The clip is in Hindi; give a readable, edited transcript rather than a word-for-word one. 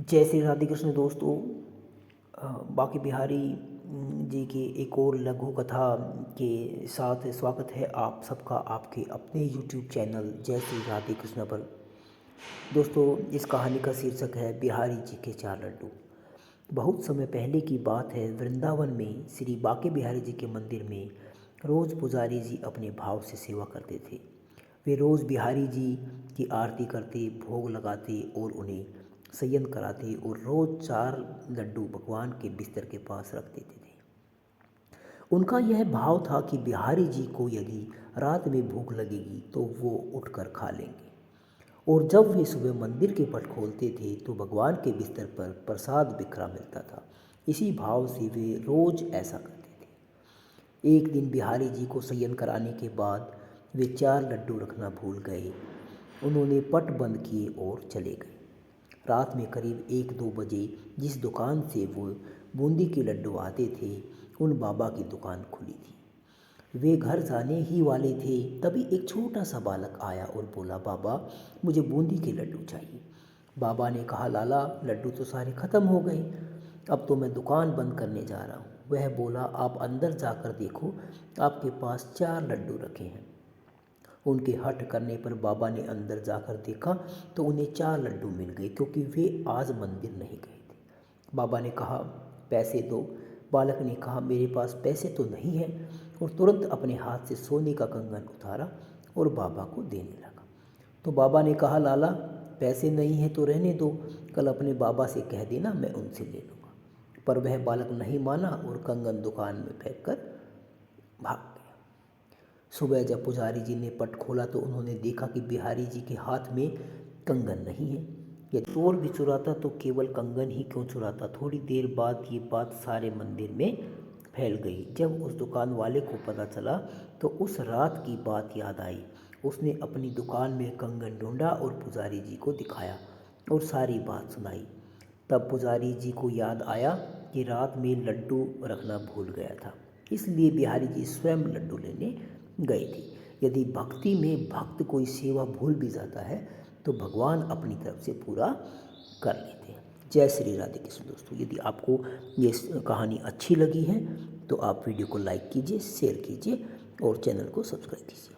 जय श्री राधे कृष्ण दोस्तों। बांके बिहारी जी की एक और लघु कथा के साथ स्वागत है आप सबका आपके अपने YouTube चैनल जय श्री राधे कृष्ण पर। दोस्तों, इस कहानी का शीर्षक है बिहारी जी के 4 लड्डू। बहुत समय पहले की बात है। वृंदावन में श्री बांके बिहारी जी के मंदिर में रोज़ पुजारी जी अपने भाव से सेवा करते थे। वे रोज़ बिहारी जी की आरती करते, भोग लगाते और उन्हें शयन कराते और रोज़ 4 लड्डू भगवान के बिस्तर के पास रख देते थे। उनका यह भाव था कि बिहारी जी को यदि रात में भूख लगेगी तो वो उठकर खा लेंगे, और जब वे सुबह मंदिर के पट खोलते थे तो भगवान के बिस्तर पर प्रसाद बिखरा मिलता था। इसी भाव से वे रोज़ ऐसा करते थे। एक दिन बिहारी जी को शयन कराने के बाद वे 4 लड्डू रखना भूल गए। उन्होंने पट बंद किए और चले गए। रात में करीब 1-2 बजे जिस दुकान से वो बूंदी के लड्डू आते थे, उन बाबा की दुकान खुली थी। वे घर जाने ही वाले थे, तभी एक छोटा सा बालक आया और बोला, बाबा मुझे बूंदी के लड्डू चाहिए। बाबा ने कहा, लाला लड्डू तो सारे ख़त्म हो गए, अब तो मैं दुकान बंद करने जा रहा हूँ। वह बोला, आप अंदर जाकर देखो, आपके पास 4 लड्डू रखे हैं। उनके हठ करने पर बाबा ने अंदर जाकर देखा तो उन्हें 4 लड्डू मिल गए, क्योंकि वे आज मंदिर नहीं गए थे। बाबा ने कहा, पैसे दो। बालक ने कहा, मेरे पास पैसे तो नहीं है, और तुरंत अपने हाथ से सोने का कंगन उतारा और बाबा को देने लगा। तो बाबा ने कहा, लाला पैसे नहीं है तो रहने दो, कल अपने बाबा से कह देना, मैं उनसे ले लूँगा। पर वह बालक नहीं माना और कंगन दुकान में फेंक कर भाग गया। सुबह जब पुजारी जी ने पट खोला तो उन्होंने देखा कि बिहारी जी के हाथ में कंगन नहीं है। यदि चोर भी चुराता तो केवल कंगन ही क्यों चुराता। थोड़ी देर बाद ये बात सारे मंदिर में फैल गई। जब उस दुकान वाले को पता चला तो उस रात की बात याद आई। उसने अपनी दुकान में कंगन ढूंढा और पुजारी जी को दिखाया और सारी बात सुनाई। तब पुजारी जी को याद आया कि रात में लड्डू रखना भूल गया था, इसलिए बिहारी जी स्वयं लड्डू लेने गए थे। यदि भक्ति में भक्त कोई सेवा भूल भी जाता है तो भगवान अपनी तरफ से पूरा कर लेते हैं। जय श्री राधे कृष्ण। दोस्तों, यदि आपको ये कहानी अच्छी लगी है तो आप वीडियो को लाइक कीजिए, शेयर कीजिए और चैनल को सब्सक्राइब कीजिए।